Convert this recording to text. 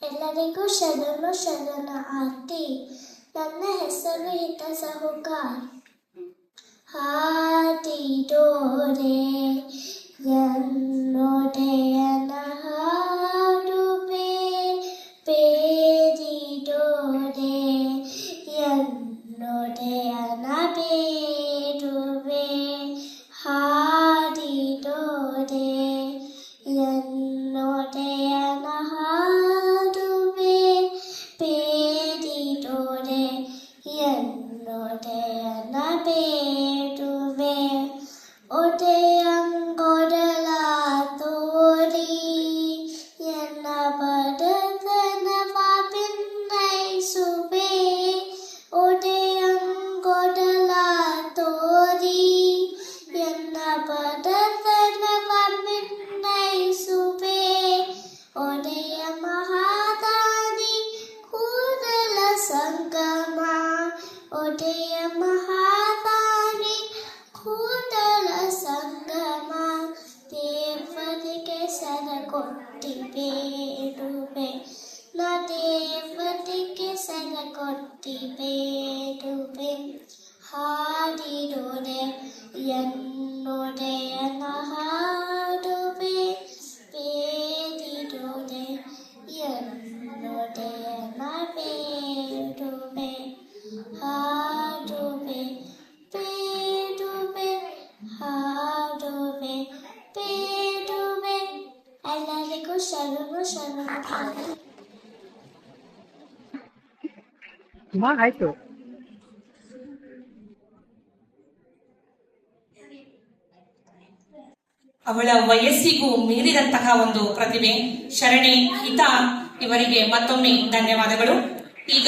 ಎಲ್ಲರಿಗೂ ಶರಣ ಆರತಿ. ನನ್ನ ಹೆಸರು ಹಿತ ಸಹುಕಾರ್. ಹಾಡಿದೋರೆ ಎನ್ನೊಡೆಯನ ಹಾಡುವೆ, ಬೇಡಿದೋರೆ ಎನ್ನೊಡೆಯನ ಬೇಡುವೆ. ಹಾಡಿದೋರೆ ಎನ್ನೊಡೆಯನ ಹಾಡುವೆ, ಬೇಡಿದೋರೆ ಎನ್ನೊಡೆಯನ ಬೇಡುವೆ. ಒಡೆಯಂಗೊಡಲ ತೋರಿ ಎನ್ನ ಬಡತನವ ಭಿನ್ನೈಸುವೆ. ಒಡೆಯಂಗೊಡಲ ತೋರಿ ಎನ್ನ ಬಡತನವ ಭಿನ್ನೈಸುವೆ. ಒಡೆಯ ಮಹಾದಾನಿ ಕೂಡಲ ಸಂಗಮ, ಒಡೆಯ ಮಹಾದಾನಿ ಕೂಡಲ ಸಂಗಮ. ದೇವರಿಗೆ ಸರಕೊಟ್ಟಿ ಬೇಡುವೆ, ನಾ ದೇವರಿಗೆ ಸರಕೊಟ್ಟಿ ಬೇಡುವೆ. ಹಾಡಿದೋರೆ ಎನ್ನೊಡೆಯನ ಹಾಡುವೆ, ಬೇಡಿದೋರೆ ಎನ್ನೊಡೆಯನ ಬೇಡುವೆ. ಹಾಡುವೆ ಬೇಡುವೆ, ಹಾಡುವೆ ಬೇಡುವೆ. ಎಲ್ಲರಿಗೂ ಶರಣ ಆಯ್ತು. ಅವಳ ವಯಸ್ಸಿಗೂ ಮೀರಿದಂತಹ ಒಂದು ಪ್ರತಿಭೆ. ಶರಣೆ ಹಿತ ಇವರಿಗೆ ಮತ್ತೊಮ್ಮೆ ಧನ್ಯವಾದಗಳು. ಈಗ